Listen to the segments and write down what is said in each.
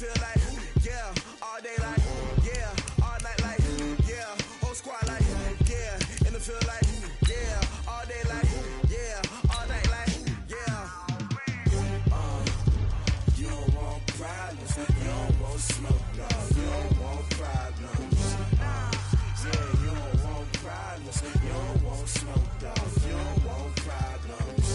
feel like, yeah, all day like, yeah, all night like, yeah, whole squad like, yeah, in the field like, yeah, all day like, yeah, all night like, yeah. You don't want problems, you don't want smoke, dog, you don't want problems. Yeah, you don't want problems, you don't want smoke, dog, you don't want problems.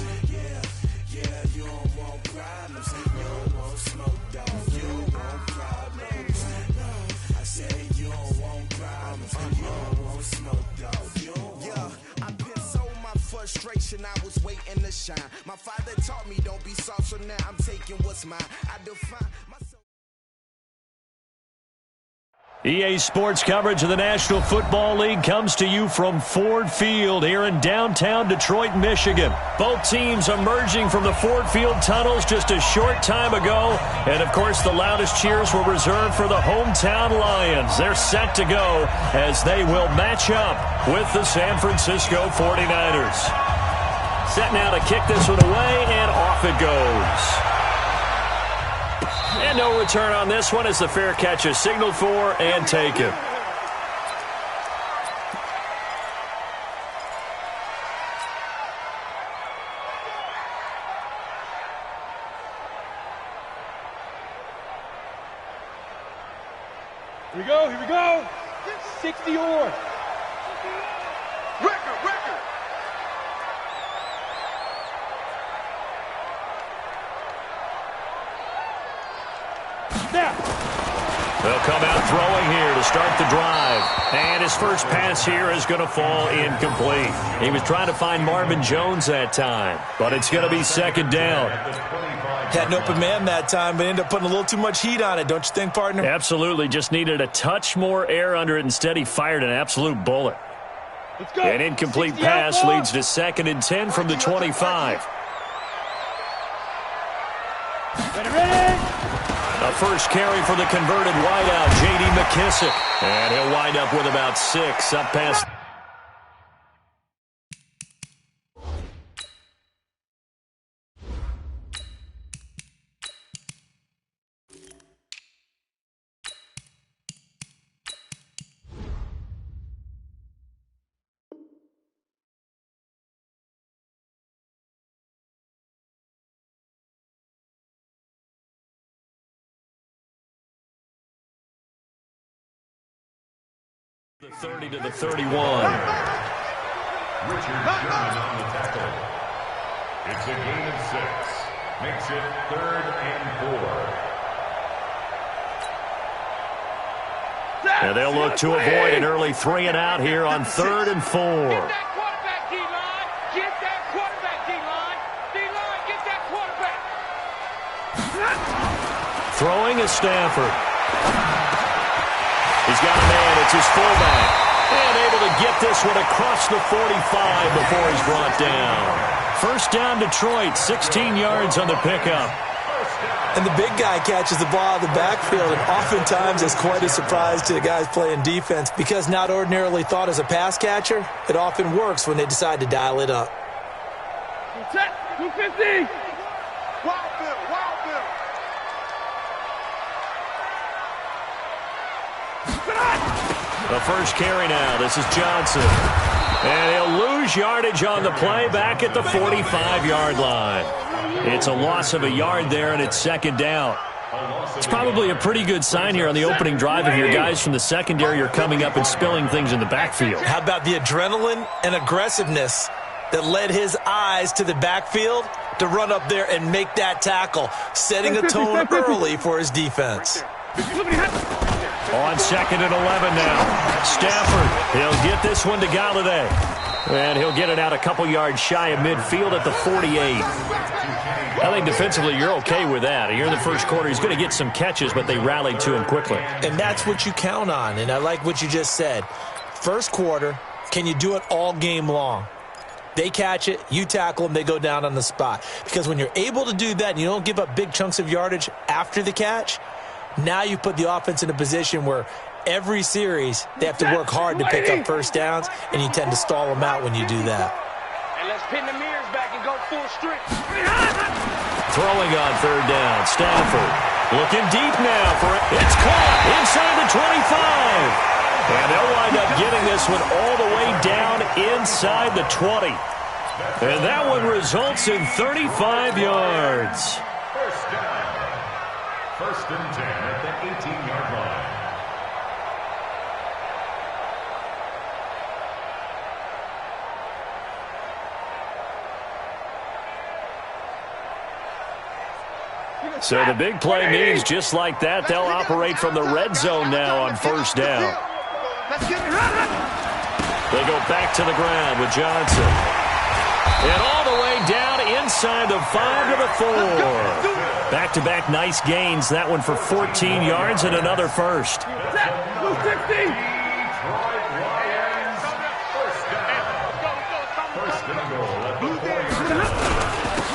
Yeah, you don't want problems, you don't want smoke, dog, you don't want problems. No, I say you don't want problems, you don't want smoke, dog, you don't want. Yeah, I been so my frustration, I was waiting to shine. My father taught me don't be soft, so now I'm taking what's mine. I define myself. EA Sports coverage of the National Football League comes to you from Ford Field here in downtown Detroit, Michigan. Both teams emerging from the Ford Field tunnels just a short time ago. And, of course, the loudest cheers were reserved for the hometown Lions. They're set to go as they will match up with the San Francisco 49ers. Set now to kick this one away, and off it goes. And no return on this one as the fair catch is signaled for and taken. Here we go, here we go. 60 or. Record. Now. They'll come out throwing here to start the drive. And his first pass here is going to fall incomplete. He was trying to find Marvin Jones that time, but it's going to be second down. Had an open man that time, but ended up putting a little too much heat on it, don't you think, partner? Absolutely. Just needed a touch more air under it. Instead, he fired an absolute bullet. Let's go. An incomplete pass leads to 2nd and 10 from the 25. Ready. A first carry for the converted wideout, J.D. McKissick. And he'll wind up with about 6 up past. The 30 to the 31. Richard Sherman on the tackle. It's a gain of 6. Makes it 3rd and 4. And they'll look to avoid an early 3 and out here on 3rd and 4. Get that quarterback, D-line. Get that quarterback, D-line. D-line, get that quarterback. Throwing is Stafford. He's got a man. It's his fullback. And able to get this one across the 45 before he's brought down. First down, Detroit. 16 yards on the pickup. And the big guy catches the ball out of the backfield, and oftentimes it's quite a surprise to the guys playing defense because not ordinarily thought as a pass catcher, it often works when they decide to dial it up. 250. Wild Bill. The first carry now. This is Johnson. And he'll lose yardage on the play back at the 45-yard line. It's a loss of a yard there, and it's second down. It's probably a pretty good sign here on the opening drive if your guys from the secondary are coming up and spilling things in the backfield. How about the adrenaline and aggressiveness that led his eyes to the backfield to run up there and make that tackle, setting a tone early for his defense. On 2nd and 11 now. Stafford, he'll get this one to Galladay. And he'll get it out a couple yards shy of midfield at the 48. I think defensively you're okay with that. Here in the first quarter, he's going to get some catches, but they rallied to him quickly. And that's what you count on, and I like what you just said. First quarter, can you do it all game long? They catch it, you tackle them, they go down on the spot. Because when you're able to do that and you don't give up big chunks of yardage after the catch, now you put the offense in a position where every series they have to work hard to pick up first downs, and you tend to stall them out when you do that. And let's pin the mirrors back and go full strength. Throwing on 3rd down, Stafford. Looking deep now for it. It's caught inside the 25. And they'll wind up getting this one all the way down inside the 20. And that one results in 35 yards. First down. First and 10 at the 18-yard line. So the big play means just like that, they'll operate from the red zone now on first down. They go back to the ground with Johnson. And all the way down inside the 5 to the 4. Back-to-back nice gains. That one for 14 yards and another first.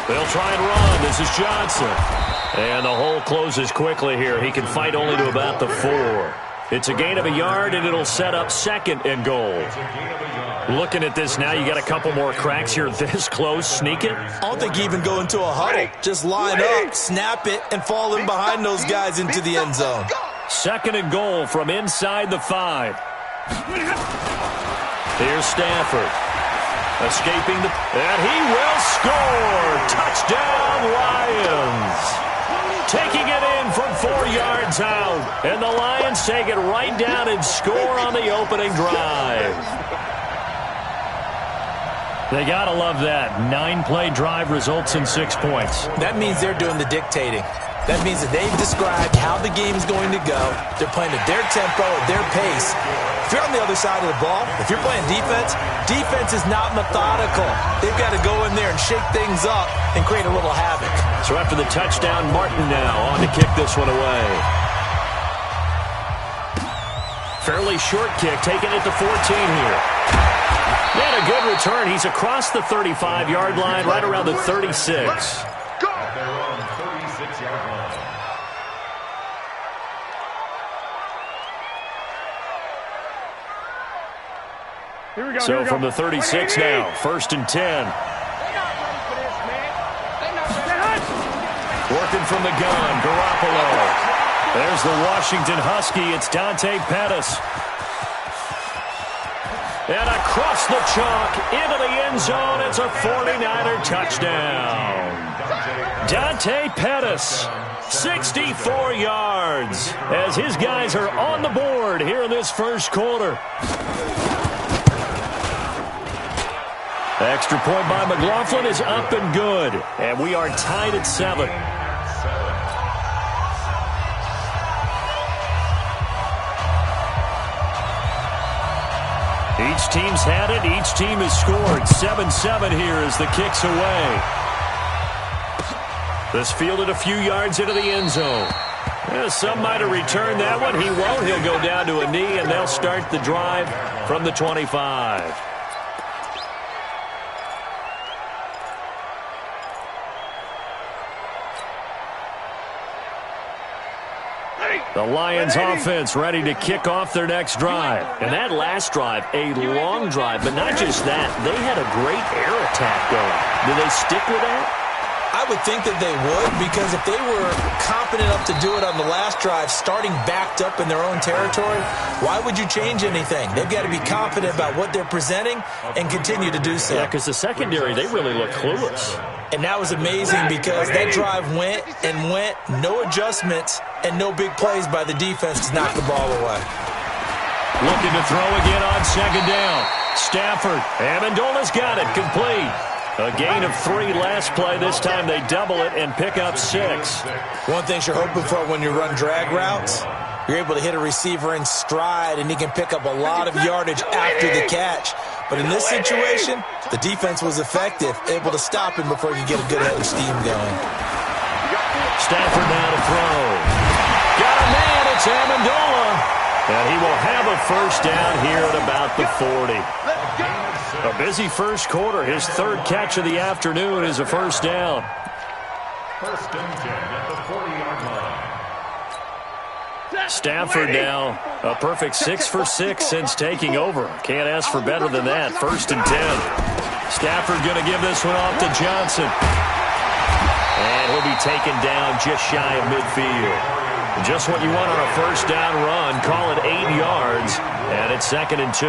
They'll try and run. This is Johnson. And the hole closes quickly here. He can fight only to about the 4. It's a gain of a yard, and it'll set up second and goal. Looking at this now, you got a couple more cracks here this close. Sneak it? I don't think you even go into a huddle. Just line up, snap it, and fall in behind those guys into the end zone. Second and goal from inside the 5. Here's Stafford. Escaping the... And he will score! Touchdown, Lions! Taking it in from 4 yards out. And the Lions take it right down and score on the opening drive. They got to love that. 9-play drive results in 6 points. That means they're doing the dictating. That means that they've described how the game's going to go. They're playing at their tempo, at their pace. If you're on the other side of the ball, if you're playing defense, defense is not methodical. They've got to go in there and shake things up and create a little havoc. So after the touchdown, Martin now on to kick this one away. Fairly short kick, taking it to 14 here. And a good return. He's across the 35-yard line, right around the 36. At their own 36-yard line. So from the 36 now, first and 10. Working from the gun, Garoppolo. There's the Washington Husky. It's Dante Pettis. And across the chalk, into the end zone. It's a 49er touchdown. Dante Pettis, 64 yards, as his guys are on the board here in this first quarter. Extra point by McLaughlin is up and good. And we are tied at 7. Each team's had it. Each team has scored. 7-7 here as the kick's away. This fielded a few yards into the end zone. Some might have returned that one. He won't. He'll go down to a knee, and they'll start the drive from the 25. The Lions offense ready to kick off their next drive. And that last drive, a long drive, but not just that. They had a great air attack going. Do they stick with that? I would think that they would, because if they were confident enough to do it on the last drive, starting backed up in their own territory, why would you change anything? They've got to be confident about what they're presenting and continue to do so. Yeah, because the secondary, they really look clueless. And that was amazing because that drive went and went, no adjustments and no big plays by the defense to knock the ball away. Looking to throw again on second down. Stafford, Amendola's got it, complete. A gain of 3 last play. This time they double it and pick up 6. One thing you're hoping for when you run drag routes, you're able to hit a receiver in stride and he can pick up a lot of yardage after the catch. But in this situation, the defense was effective, able to stop him before he could get a good head of steam going. Stafford now to throw. Got a man, it's Amendola. And he will have a first down here at about the 40. A busy first quarter. His 3rd catch of the afternoon is a first down. First and 10 at the 40-yard line. Stafford now a perfect 6 for 6 since taking over. Can't ask for better than that. First and 10. Stafford going to give this one off to Johnson. And he'll be taken down just shy of midfield. Just what you want on a first down run. Call it 8 yards. And it's 2nd and 2.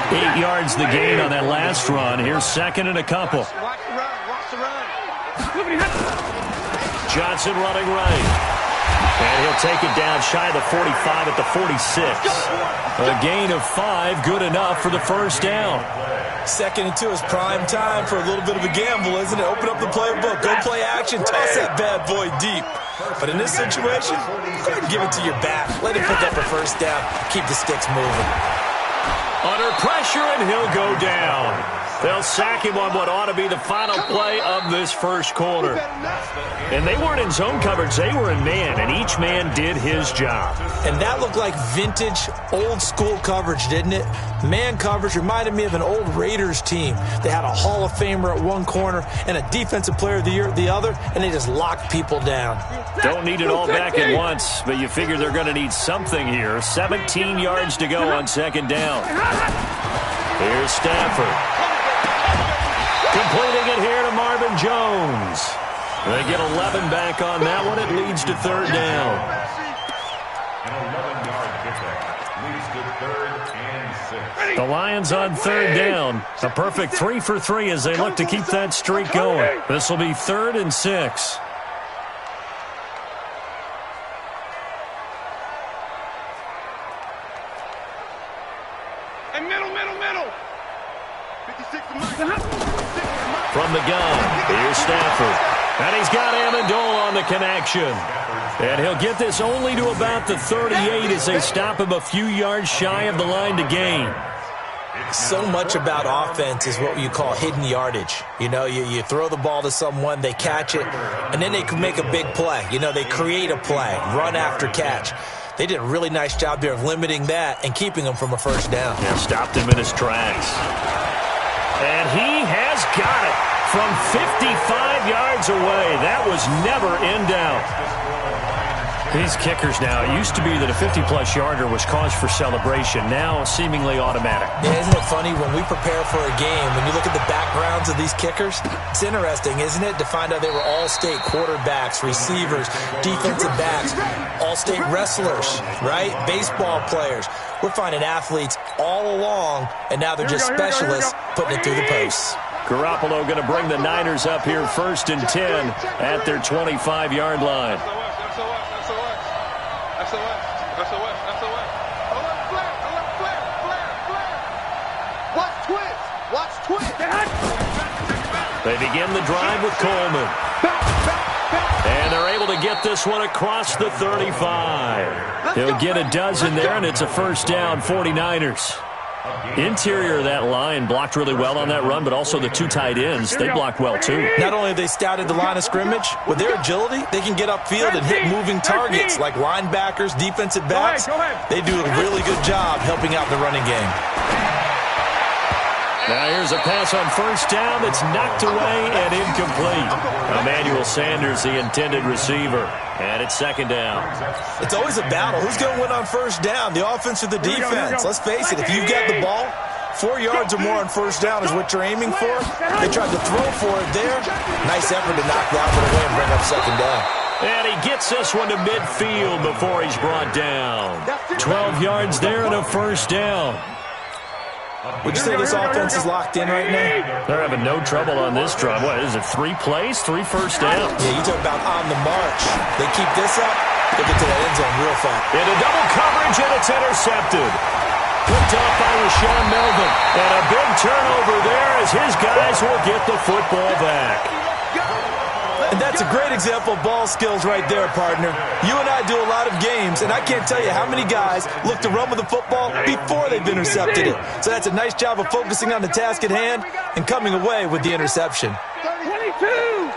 8 yards the gain on that last run. Here's 2nd and a couple. Watch the run. Watch the run. Johnson running right. And he'll take it down shy of the 45 at the 46. A gain of 5, good enough for the first down. 2nd and 2 is prime time for a little bit of a gamble, isn't it? Open up the playbook, go play action, toss that bad boy deep. But in this situation, go ahead and give it to your back. Let him pick up a first down. Keep the sticks moving. Under pressure, and he'll go down. They'll sack him on what ought to be the final play of this first quarter. And they weren't in zone coverage. They were in man, and each man did his job. And that looked like vintage, old-school coverage, didn't it? Man coverage reminded me of an old Raiders team. They had a Hall of Famer at one corner and a Defensive Player of the Year at the other, and they just locked people down. Don't need it all back at once, but you figure they're going to need something here. 17 yards to go on 2nd down. Here's Stafford. Completing it here to Marvin Jones. They get 11 back on that one. It leads to 3rd down. An 11-yard pickup leads to 3rd and 6. The Lions on 3rd down. A perfect 3 for 3 as they look to keep that streak going. This will be 3rd and 6. And middle. 56 From the gun, here's Stafford. And he's got Amendola on the connection. And he'll get this only to about the 38 as they stop him a few yards shy of the line to gain. So much about offense is what you call hidden yardage. You know, you throw the ball to someone, they catch it, and then they can make a big play. You know, they create a play, run after catch. They did a really nice job there of limiting that and keeping him from a first down. Yeah, stopped him in his tracks. And he has got it from 55 yards away. That was never in doubt. These kickers now, it used to be that a 50-plus yarder was cause for celebration. Now, seemingly automatic. Yeah, isn't it funny when we prepare for a game, when you look at the backgrounds of these kickers, it's interesting, isn't it, to find out they were all-state quarterbacks, receivers, defensive backs, all-state wrestlers, right? Baseball players. We're finding athletes all along, and now they're just specialists putting it through the posts. Garoppolo going to bring the Niners up here 1st and 10 at their 25-yard line. They begin the drive with Coleman. And they're able to get this one across the 35. He'll get a dozen there, and it's a first down, 49ers. Interior of that line blocked really well on that run, but also the 2 tight ends, they blocked well too. Not only have they scouted the line of scrimmage, with their agility, they can get upfield and hit moving targets like linebackers, defensive backs. They do a really good job helping out the running game. Now here's a pass on first down that's knocked away and incomplete. Emmanuel Sanders, the intended receiver. And it's 2nd down. It's always a battle. Who's going to win on first down, the offense or the defense? Let's face it, if you've got the ball, 4 yards or more on first down is what you're aiming for. They tried to throw for it there. Nice effort to knock that one away and bring up 2nd down. And he gets this one to midfield before he's brought down. 12 yards there and a first down. Would you say this offense is locked in right now? They're having no trouble on this drive. What is it, 3 plays, 3 first downs? Yeah, you talk about on the march. They keep this up, they get to that end zone real fast. Into double coverage, and it's intercepted. Picked off by Rashawn Melvin. And a big turnover there as his guys will get the football back. And that's a great example of ball skills right there, partner. You and I do a lot of games, and I can't tell you how many guys look to run with the football before they've intercepted it. So that's a nice job of focusing on the task at hand and coming away with the interception. 22!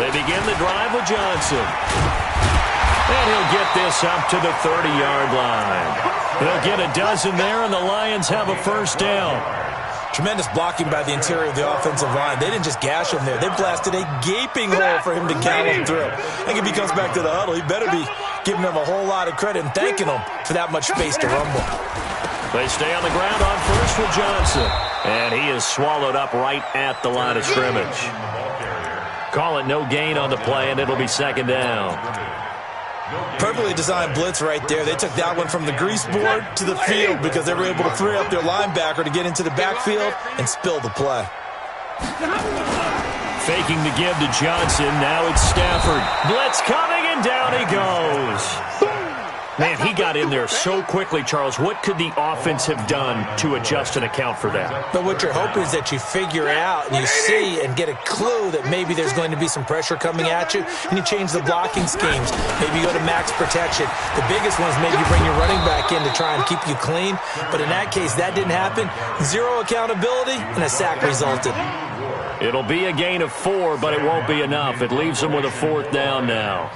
They begin the drive with Johnson. And he'll get this up to the 30-yard line. They'll get a dozen there, and the Lions have a first down. Tremendous blocking by the interior of the offensive line. They didn't just gash him there. They blasted a gaping hole for him to gallop through. I think if he comes back to the huddle, he better be giving them a whole lot of credit and thanking them for that much space to rumble. They stay on the ground on first with Johnson. And he is swallowed up right at the line of scrimmage. Call it no gain on the play, and it'll be second down. Perfectly designed blitz right there. They took that one from the grease board to the field because they were able to free up their linebacker to get into the backfield and spill the play. Faking the give to Johnson. Now it's Stafford. Blitz coming, and down he goes. Man, he got in there so quickly, Charles. What could the offense have done to adjust and account for that? But what you're hoping is that you figure out and you see and get a clue that maybe there's going to be some pressure coming at you, and you change the blocking schemes. Maybe you go to max protection. The biggest one is maybe you bring your running back in to try and keep you clean. But in that case, that didn't happen. Zero accountability, and a sack resulted. It'll be a gain of 4, but it won't be enough. It leaves them with a 4th down now.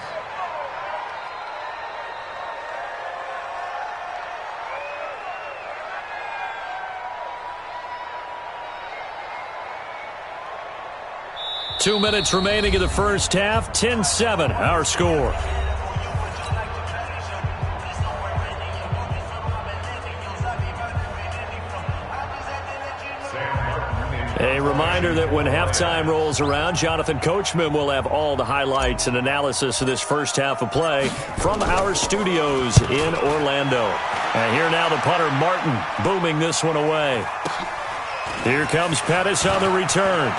Two minutes remaining in the first half. 10-7, our score. A reminder that when halftime rolls around, Jonathan Coachman will have all the highlights and analysis of this first half of play from our studios in Orlando. And here now the punter, Martin, booming this one away. Here comes Pettis on the return.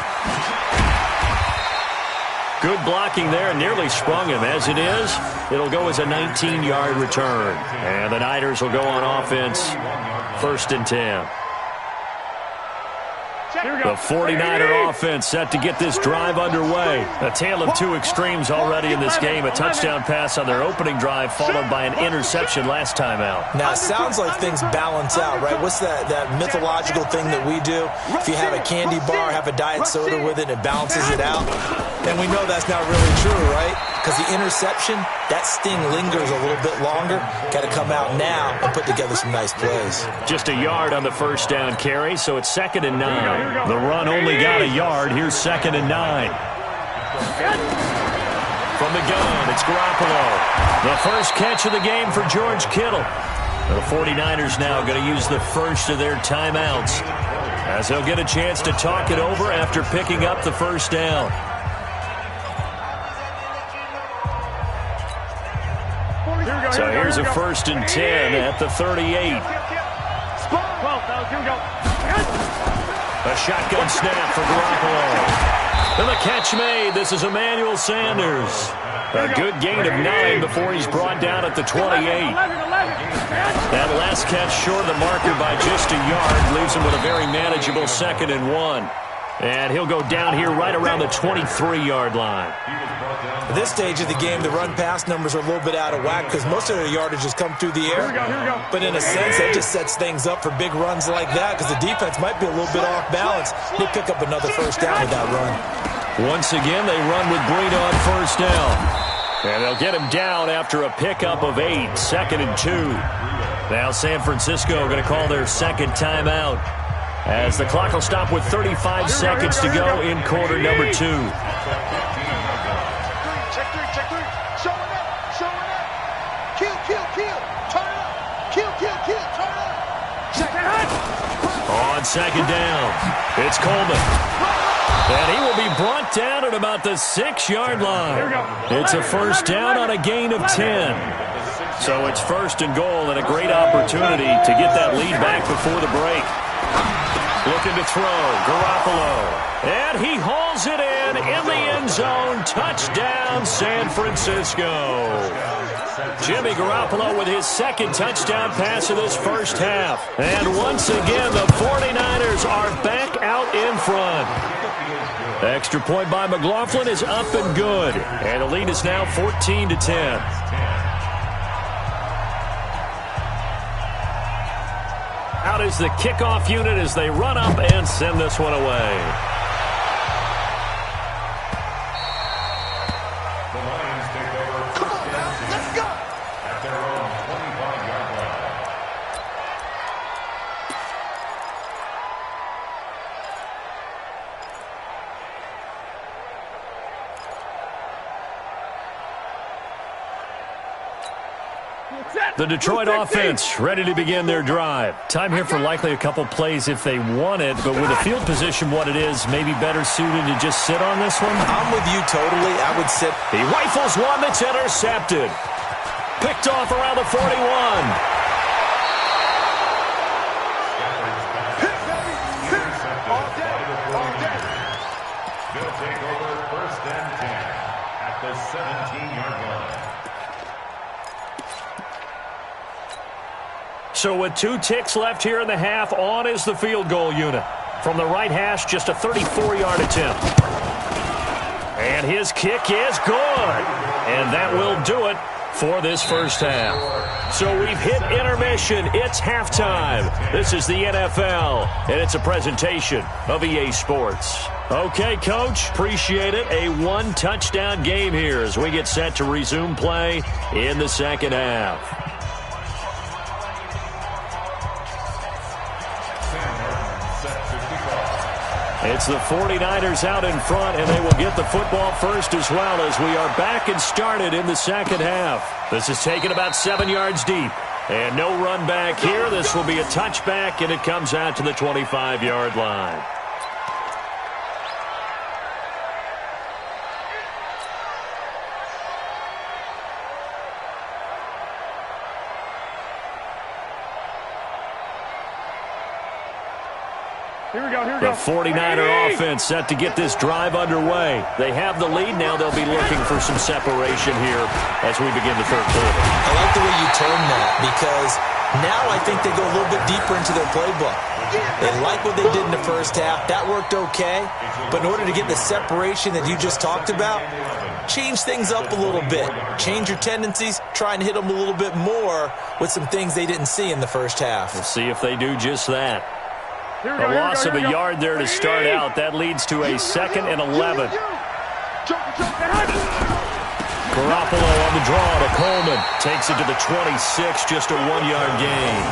Good blocking there, nearly sprung him. As it is, it'll go as a 19-yard return. And the Niners will go on offense, 1st and 10. The 49er offense set to get this drive underway. A tale of two extremes already in this game. A touchdown pass on their opening drive, followed by an interception last time out. Now, it sounds like things balance out, right? What's that mythological thing that we do? If you have a candy bar, have a diet soda with it, it balances it out. And we know that's not really true, right? Because the interception, that sting lingers a little bit longer. Got to come out now and put together some nice plays. Just a yard on the first down carry, so it's 2nd and 9. The run only got a yard. Here's 2nd and 9. From the gun, it's Garoppolo. The first catch of the game for George Kittle. The 49ers now going to use the first of their timeouts, as they'll get a chance to talk it over after picking up the first down. So here's a 1st and 10 at the 38. A shotgun snap for Garoppolo. And the catch made. This is Emmanuel Sanders. A good gain of 9 before he's brought down at the 28. That last catch short of the marker by just a yard leaves him with a very manageable 2nd and 1. And he'll go down here right around the 23-yard line. At this stage of the game, the run-pass numbers are a little bit out of whack because most of their yardage has come through the air. But in a sense, that just sets things up for big runs like that because the defense might be a little bit off balance. They pick up another first down with that run. Once again, they run with Breida on first down. And they'll get him down after a pickup of 8, 2nd and 2. Now San Francisco going to call their second timeout, as the clock will stop with 35 seconds to go in quarter number 2. Check three. Showing up. Kill. Turn up. Kill. Turn up. Check. On second down, it's Coleman. And he will be brought down at about the 6-yard line. It's a first down on a gain of 10. So it's 1st and goal, and a great opportunity to get that lead back before the break. Looking to throw, Garoppolo. And he hauls it in the end zone. Touchdown, San Francisco. Jimmy Garoppolo with his second touchdown pass of this first half. And once again, the 49ers are back out in front. Extra point by McLaughlin is up and good. And the lead is now 14-10. Out is the kickoff unit as they run up and send this one away. The Lions take over. Come on now, let's go. At their own 25-yard line. The Detroit offense ready to begin their drive. Time here for likely a couple plays if they want it, but with the field position what it is, maybe better suited to just sit on this one? I'm with you totally. I would sit. He rifles one that's intercepted. Picked off around the 41. They'll take over 1st and 10 at the 17-yard line. So with 2 ticks left here in the half, on is the field goal unit. From the right hash, just a 34-yard attempt. And his kick is good. And that will do it for this first half. So we've hit intermission. It's halftime. This is the NFL, and it's a presentation of EA Sports. Okay, Coach, appreciate it. A 1-touchdown game here as we get set to resume play in the second half. It's the 49ers out in front, and they will get the football first as well as we are back and started in the second half. This is taken about 7 yards deep. And no run back here. This will be a touchback, and it comes out to the 25-yard line. The 49er offense set to get this drive underway. They have the lead now. They'll be looking for some separation here as we begin the third quarter. I like the way you turn that because now I think they go a little bit deeper into their playbook. They like what they did in the first half. That worked okay. But in order to get the separation that you just talked about, change things up a little bit. Change your tendencies. Try and hit them a little bit more with some things they didn't see in the first half. We'll see if they do just that. A loss of a yard there to start out. That leads to a 2nd and 11. Garoppolo on the draw to Coleman. Takes it to the 26, just a 1-yard gain.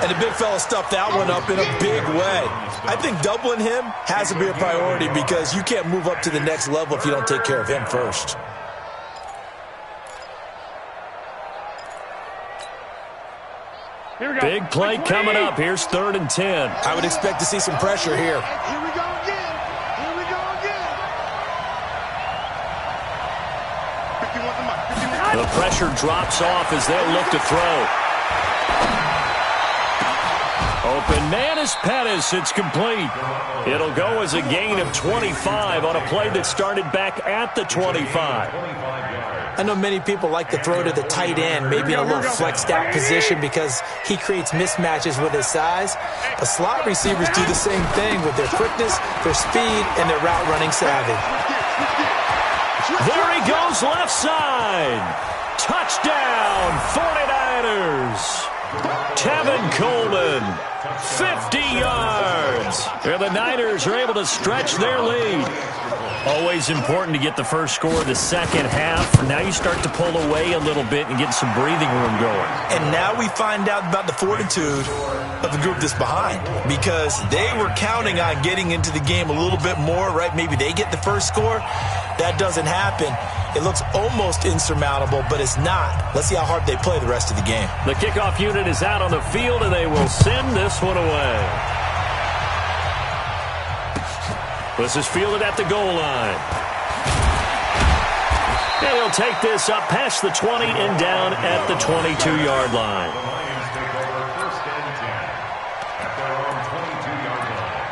And the big fella stuffed that one up in a big way. I think doubling him has to be a priority because you can't move up to the next level if you don't take care of him first. Big play coming up. Here's 3rd and 10. I would expect to see some pressure here. Here we go again. Here we go again. 51 to Mike. The pressure drops off as they'll look to throw. Open man is Pettis. It's complete. It'll go as a gain of 25 on a play that started back at the 25. I know many people like to throw to the tight end, maybe in a little flexed out position because he creates mismatches with his size. But slot receivers do the same thing with their quickness, their speed, and their route running savvy. There he goes left side. Touchdown, 49ers. Tevin Coleman, 50 yards. And the Niners are able to stretch their lead. Always important to get the first score of the second half. Now you start to pull away a little bit and get some breathing room going. And now we find out about the fortitude of the group that's behind because they were counting on getting into the game a little bit more, right? Maybe they get the first score. That doesn't happen. It looks almost insurmountable, but it's not. Let's see how hard they play the rest of the game. The kickoff unit is out on the field, and they will send this one away. This is fielded at the goal line. And he'll take this up past the 20 and down at the 22-yard line. The Lions take over 1st and 10 at their own 22-yard line.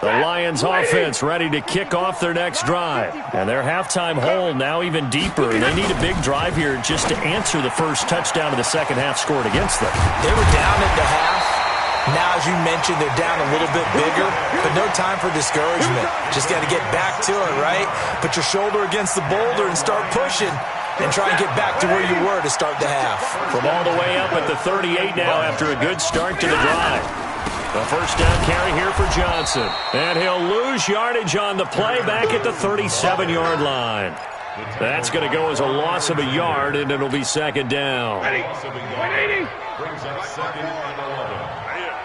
The Lions offense ready to kick off their next drive. And their halftime hole now even deeper. And they need a big drive here just to answer the first touchdown of the second half scored against them. They were down at the half. Now, as you mentioned, they're down a little bit bigger, but no time for discouragement. Just got to get back to it, right? Put your shoulder against the boulder and start pushing and try and get back to where you were to start the half. From all the way up at the 38 now after a good start to the drive. The first down carry here for Johnson. And he'll lose yardage on the play back at the 37-yard line. That's going to go as a loss of a yard, and it'll be second down. Loss of a yard brings up 2nd and 11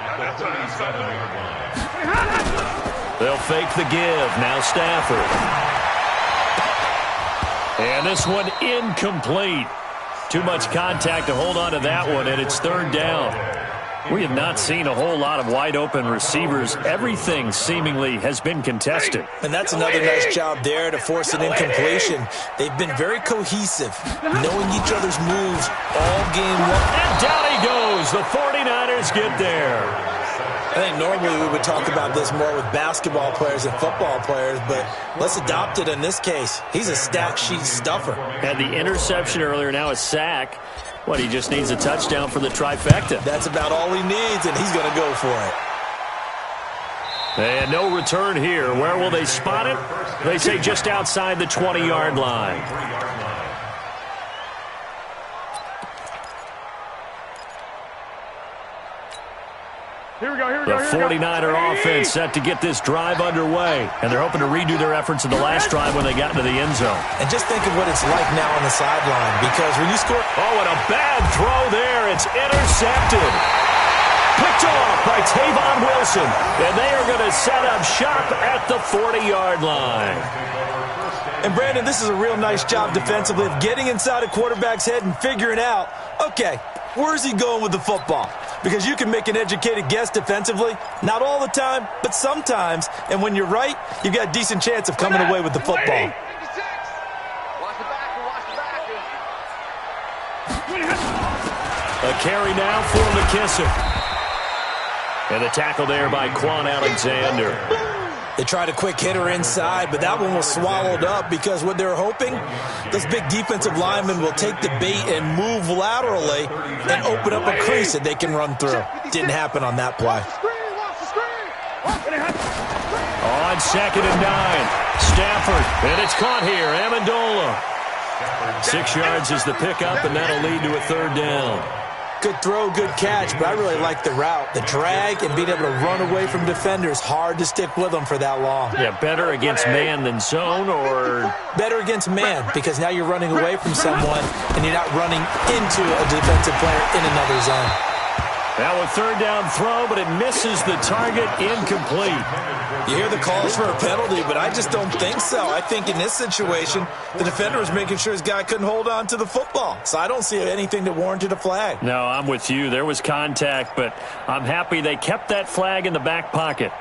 at the 37-yard line. They'll fake the give. Now Stafford. And this one incomplete. Too much contact to hold on to that one, and it's third down. We have not seen a whole lot of wide-open receivers. Everything seemingly has been contested. And that's another nice job there to force an incompletion. They've been very cohesive, knowing each other's moves all game long. And down he goes. The 49ers get there. I think normally we would talk about this more with basketball players and football players, but let's adopt it in this case. He's a stat sheet stuffer. Had the interception earlier, now a sack. What, he just needs a touchdown for the trifecta. That's about all he needs, and he's going to go for it. And no return here. Where will they spot it? They say just outside the 20-yard line. Here we go, here we The go, here we go. 49er offense set to get this drive underway. And they're hoping to redo their efforts in the last drive when they got into the end zone. And just think of what it's like now on the sideline, because when you score... Oh, and a bad throw there. It's intercepted. Picked off by Tavon Wilson. And they are going to set up shop at the 40-yard line. And, Brandon, this is a real nice job defensively of getting inside a quarterback's head and figuring out, okay, where's he going with the football? Because you can make an educated guess defensively. Not all the time, but sometimes. And when you're right, you've got a decent chance of coming away with the football. Watch the back, A carry now for McKissick. And the tackle there by Quan Alexander. They tried a quick hitter inside, but that one was swallowed up because what they're hoping, those big defensive linemen will take the bait and move laterally and open up a crease that they can run through. Didn't happen on that play. On 2nd and 9, Stafford, and it's caught here, Amendola. 6 yards is the pickup, and that'll lead to a third down. Good throw, good catch, but I really like the route. The drag and being able to run away from defenders, hard to stick with them for that long. Yeah, better against man than zone, or... Better against man, because now you're running away from someone and you're not running into a defensive player in another zone. Now a third down throw, but it misses the target, incomplete. You hear the calls for a penalty, but I just don't think so. I think in this situation, the defender was making sure his guy couldn't hold on to the football. So I don't see anything that warranted a flag. No, I'm with you. There was contact, but I'm happy they kept that flag in the back pocket.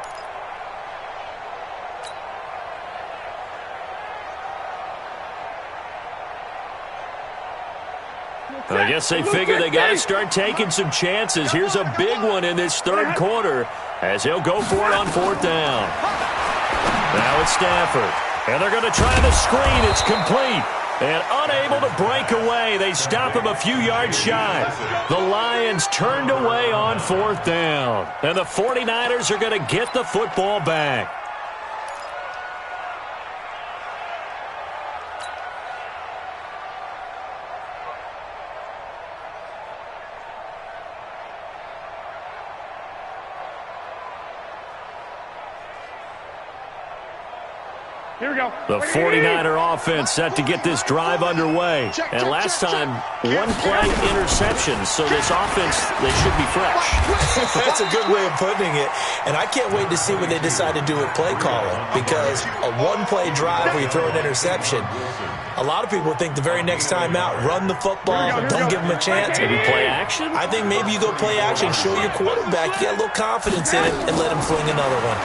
I guess they figure they got to start taking some chances. Here's a big one in this third quarter as he'll go for it on 4th down. Now it's Stafford. And they're going to try the screen. It's complete. And unable to break away. They stop him a few yards shy. The Lions turned away on 4th down. And the 49ers are going to get the football back. Here we go. The 49er offense set to get this drive underway. And last time, one play interception. So this offense, they should be fresh. That's a good way of putting it. And I can't wait to see what they decide to do with play calling. Because a one-play drive where you throw an interception, a lot of people think the very next time out, run the football, don't give them a chance. Maybe play action? I think maybe you go play action, show your quarterback, you get a little confidence in it, and let him fling another one.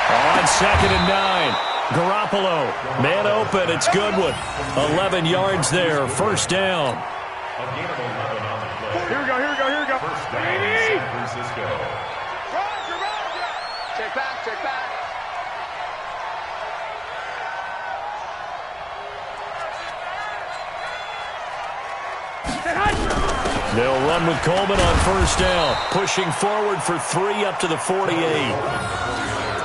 On 2nd and 9. Garoppolo, man open, it's Goodwin. 11 yards there, 1st down. Here we go, here we go, here we go. First down, San Francisco. Check back, check back. They'll run with Coleman on 1st down, pushing forward for 3 up to the 48.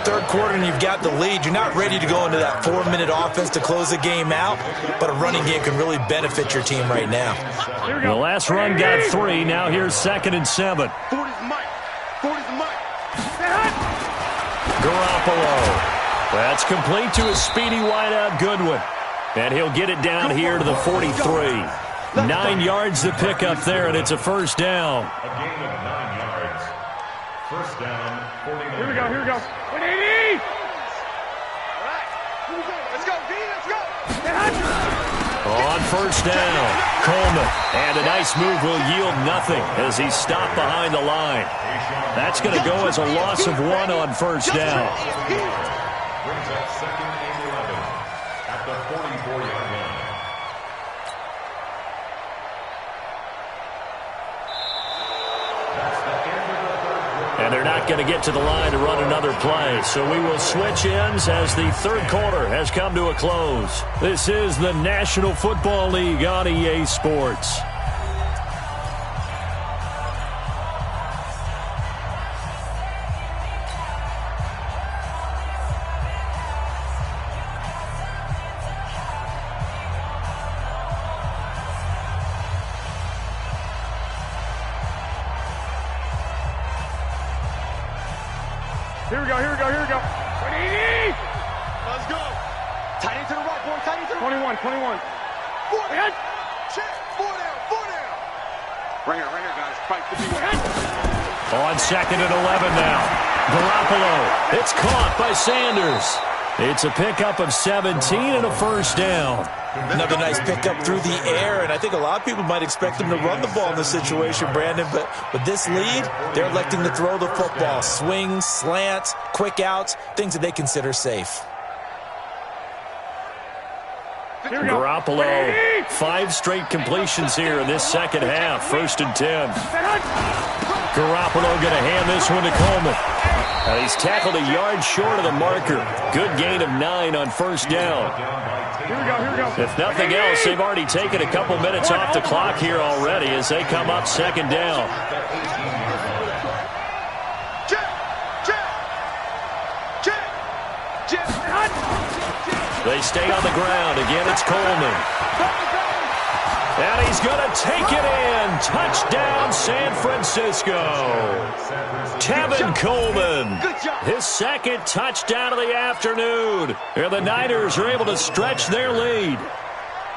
Third quarter and you've got the lead. You're not ready to go into that 4-minute offense to close the game out, but a running game can really benefit your team right now. The last run got 3. Now here's 2nd and 7. 40's Mike. 40's Mike. Garoppolo. That's complete to a speedy wideout Goodwin. And he'll get it down here to the 43. 9 yards to pick up there, and it's a 1st down. A gain of 9 yards. First down, 49. Here we go, here we go. 180! All right. Let's go, D, let's go. On first down, Coleman. And a nice move will yield nothing as he's stopped behind the line. That's going to go as a loss of 1 on first down. Brings up 2nd and 11 at the 44-yard line. That's the end of the third quarter. And they're not going to get to the line to run another play. So we will switch ends as the third quarter has come to a close. This is the National Football League on EA Sports. Here we go. 180. Let's go. Tight end to the right, boy. Tight end to the 21. 4 down. Check. 4 down. Right here, guys. Fight to be On 2nd and 11 now. Garoppolo. It's caught by Sanders. It's a pickup of 17 and a first down. Another nice pickup through the air, and I think a lot of people might expect them to run the ball in this situation, Brandon, but with this lead, they're electing to throw the football. Swings, slants, quick outs, things that they consider safe. Garoppolo, 5 straight completions here in this second half. 1st and 10. Garoppolo going to hand this one to Coleman. And he's tackled a yard short of the marker. Good gain of 9 on first down. Here we go. If nothing else, they've already taken a couple minutes off the clock here already as they come up 2nd down. They stay on the ground. Again, it's Coleman. And he's going to take it in. Touchdown, San Francisco. Tevin Coleman, his 2nd touchdown of the afternoon. And the Niners are able to stretch their lead.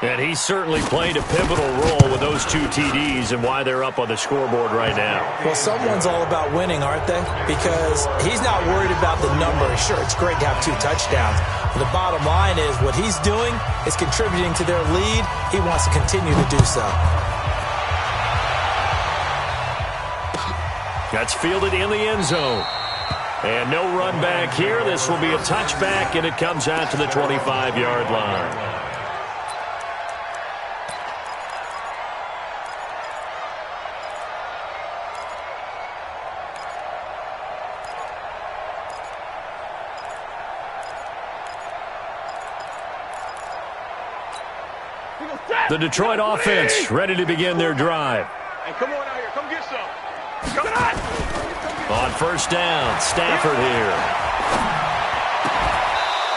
And he certainly played a pivotal role with those 2 TDs and why they're up on the scoreboard right now. Well, someone's all about winning, aren't they? Because he's not worried about the number. Sure, it's great to have 2 touchdowns. But the bottom line is what he's doing is contributing to their lead. He wants to continue to do so. That's fielded in the end zone. And no run back here. This will be a touchback, and it comes out to the 25-yard line. The Detroit offense ready to begin their drive. Hey, come on out here. Come get some. Come on. On first down, Stafford here.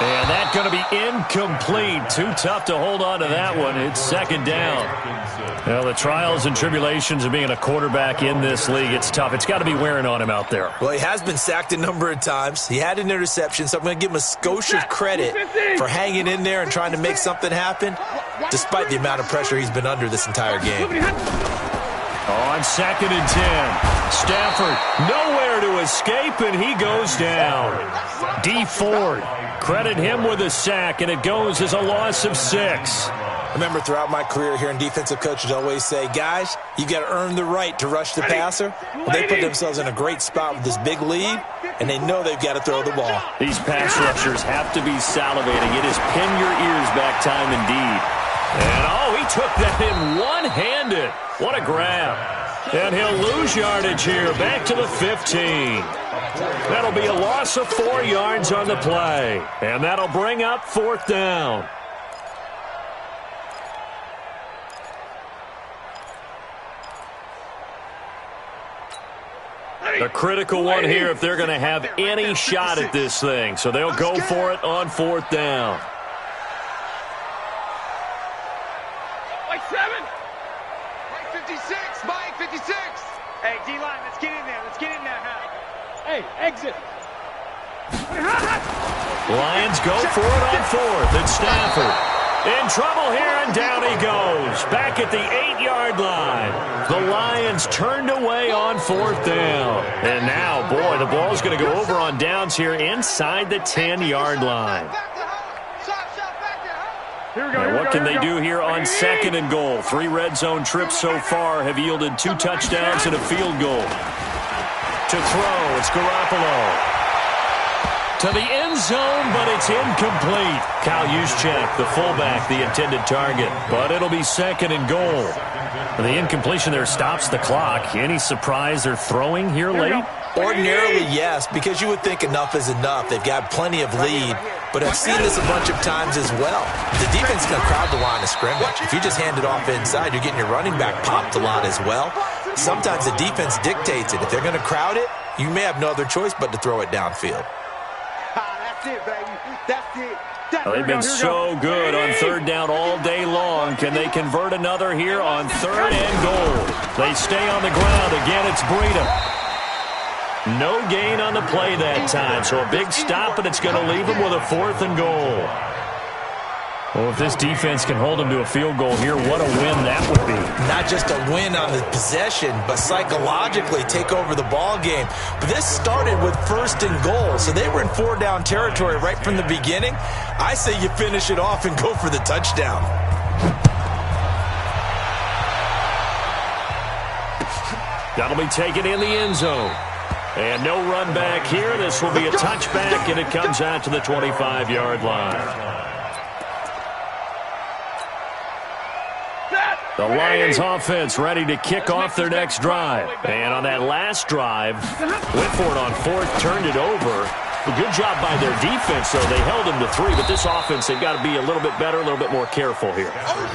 And that's going to be incomplete. Too tough to hold on to that one. It's 2nd down. Well, the trials and tribulations of being a quarterback in this league, it's tough. It's got to be wearing on him out there. Well, he has been sacked a number of times. He had an interception, so I'm going to give him a skosh of credit for hanging in there and trying to make something happen, despite the amount of pressure he's been under this entire game. On 2nd and 10, Stafford nowhere to escape, and he goes down. D. Ford, credit him with a sack, and it goes as a loss of 6. I remember throughout my career hearing defensive coaches always say, guys, you got to earn the right to rush the passer. Well, they put themselves in a great spot with this big lead, and they know they've got to throw the ball. These pass rushers have to be salivating. It is pin your ears back time indeed. And, he took that in one-handed. What a grab. And he'll lose yardage here, back to the 15. That'll be a loss of 4 yards on the play. And that'll bring up 4th down. A critical one here if they're going to have any shot at this thing. So they'll go for it on 4th down. Mike 7. Mike 56. Mike 56. Hey, D-line, let's get in there. Let's get in there now. Hey, exit. Lions go for it on 4th. It's Stafford. In trouble here, and down he goes. Back at the 8-yard line. The Lions turned away on 4th down. And now, boy, the ball's going to go over on downs here inside the 10-yard line. And what can they do here on 2nd and goal? 3 red zone trips so far have yielded 2 touchdowns and a field goal. To throw, it's Garoppolo. To the end zone, but it's incomplete. Kyle Juszczyk, the fullback, the intended target. But it'll be 2nd and goal. The incompletion there stops the clock. Any surprise they're throwing here late? Ordinarily, yes, because you would think enough is enough. They've got plenty of lead, but I've seen this a bunch of times as well. The defense is going to crowd the line of scrimmage. If you just hand it off inside, you're getting your running back popped a lot as well. Sometimes the defense dictates it. If they're going to crowd it, you may have no other choice but to throw it downfield. That's it, baby. That's it. They've been so good on 3rd down all day long. Can they convert another here on 3rd and goal? They stay on the ground. Again, it's Breida. No gain on the play that time, so a big stop, and it's going to leave them with a 4th and goal. Well, if this defense can hold them to a field goal here, what a win that would be. Not just a win on the possession, but psychologically take over the ball game. But this started with 1st and goal, so they were in 4-down territory right from the beginning. I say you finish it off and go for the touchdown. That'll be taken in the end zone. And no run back here. This will be a touchback, and it comes out to the 25-yard line. The Lions offense ready to kick off their next drive. And on that last drive, went for it on 4th, turned it over. A good job by their defense, though. They held them to 3, but this offense, they've got to be a little bit better, a little bit more careful here.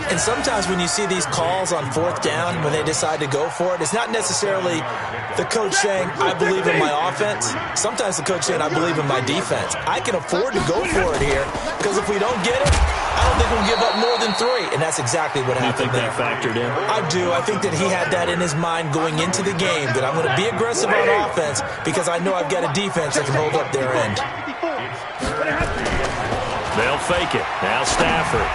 And sometimes when you see these calls on 4th down, when they decide to go for it, it's not necessarily the coach saying, I believe in my offense. Sometimes the coach saying, I believe in my defense. I can afford to go for it here, because if we don't get it, I don't think we'll give up more than 3, and that's exactly what happened. You think that factored in? I do. I think that he had that in his mind going into the game, that I'm going to be aggressive on offense because I know I've got a defense that can hold up their end. They'll fake it. Now Stafford.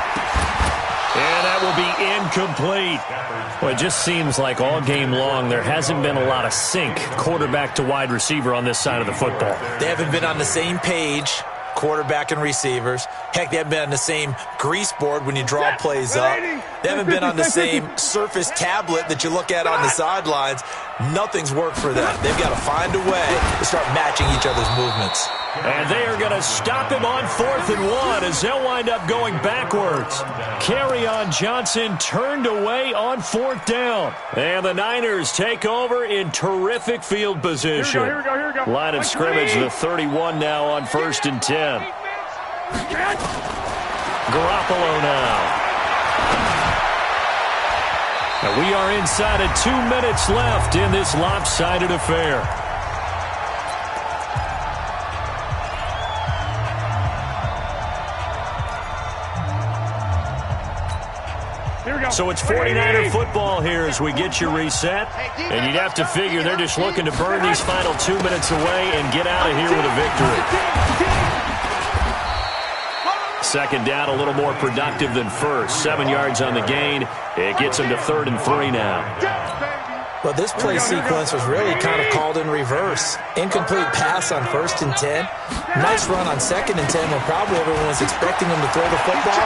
And that will be incomplete. Well, it just seems like all game long there hasn't been a lot of sync quarterback to wide receiver on this side of the football. They haven't been on the same page, quarterback and receivers. Heck, they haven't been on the same grease board when you draw plays up. They haven't been on the same Surface tablet that you look at on the sidelines. Nothing's worked for them. They've got to find a way to start matching each other's movements. And they are going to stop him on 4th and 1 as they'll wind up going backwards. Kerryon Johnson turned away on 4th down. And the Niners take over in terrific field position. Here we go. Line of scrimmage, the 31 now on 1st and 10. Garoppolo now. And we are inside of 2 minutes left in this lopsided affair. So it's 49er football here as we get you reset. And you'd have to figure they're just looking to burn these final 2 minutes away and get out of here with a victory. 2nd down, a little more productive than 1st. 7 yards on the gain. It gets them to 3rd and 3 now. Well, this play sequence was really kind of called in reverse. Incomplete pass on 1st and 10. Nice run on 2nd and 10 when probably everyone was expecting them to throw the football.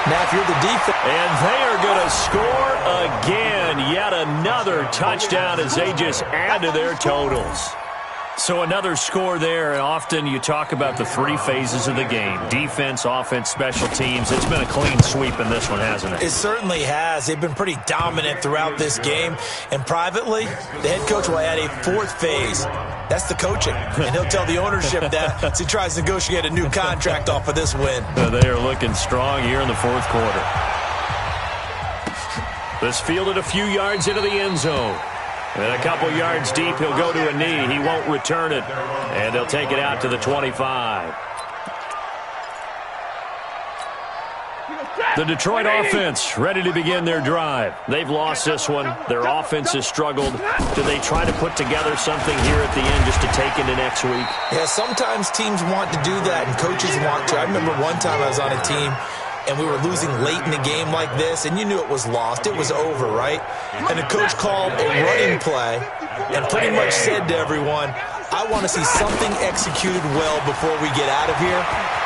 Now, if you're the defense... And they are going to score again. Yet another touchdown as they just add to their totals. So another score there, and often you talk about the 3 phases of the game. Defense, offense, special teams. It's been a clean sweep in this one, hasn't it? It certainly has. They've been pretty dominant throughout this game. And privately, the head coach will add a 4th phase. That's the coaching. And he'll tell the ownership that as he tries to negotiate a new contract off of this win. They are looking strong here in the 4th quarter. This fielded a few yards into the end zone. And a couple yards deep, he'll go to a knee. He won't return it. And they'll take it out to the 25. The Detroit offense ready to begin their drive. They've lost this one. Their offense has struggled. Do they try to put together something here at the end just to take into next week? Yeah, sometimes teams want to do that and coaches want to. I remember one time I was on a team and we were losing late in a game like this, and you knew it was lost. It was over, right? And the coach called a running play and pretty much said to everyone, I want to see something executed well before we get out of here.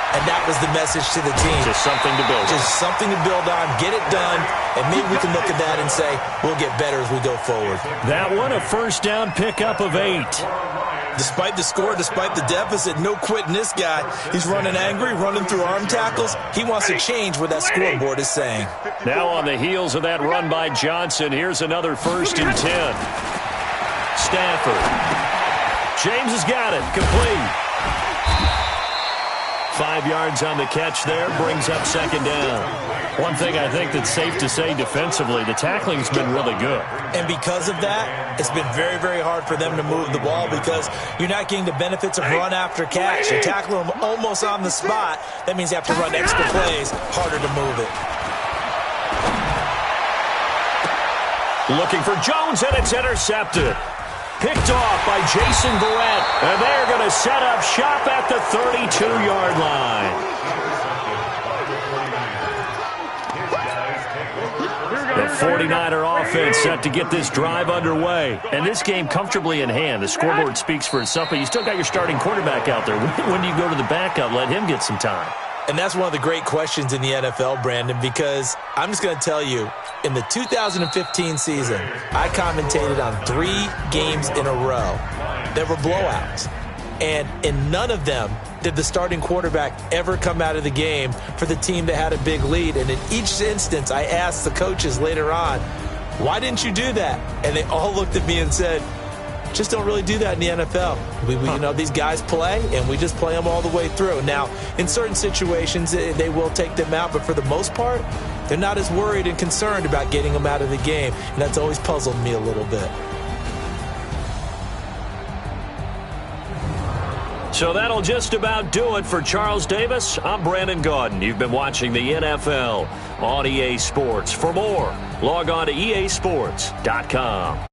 And that was the message to the team. Just something to build on. Just something to build on, get it done, and maybe we can look at that and say we'll get better as we go forward. That one, a first down pickup of 8. Despite the score, despite the deficit, no quitting this guy. He's running angry, running through arm tackles. He wants to change what that scoreboard is saying. Now on the heels of that run by Johnson, here's another 1st and 10. Stafford. James has got it. Complete. 5 yards on the catch there, brings up 2nd down. One thing I think that's safe to say defensively, the tackling's been really good. And because of that, it's been very, very hard for them to move the ball because you're not getting the benefits of run after catch. You tackle them almost on the spot. That means you have to run extra plays, harder to move it. Looking for Jones, and it's intercepted. Picked off by Jason Barrett, and they're going to set up shop at the 32-yard line. The 49er offense set to get this drive underway. And this game comfortably in hand. The scoreboard speaks for itself, but you still got your starting quarterback out there. When do you go to the backup? Let him get some time. And that's one of the great questions in the NFL, Brandon, because I'm just going to tell you, in the 2015 season, I commentated on 3 games in a row that were blowouts. And in none of them did the starting quarterback ever come out of the game for the team that had a big lead. And in each instance, I asked the coaches later on, why didn't you do that? And they all looked at me and said, just don't really do that in the NFL. You know, these guys play, and we just play them all the way through. Now, in certain situations, they will take them out, but for the most part, they're not as worried and concerned about getting them out of the game, and that's always puzzled me a little bit. So that'll just about do it for Charles Davis. I'm Brandon Gaudin. You've been watching the NFL on EA Sports. For more, log on to easports.com.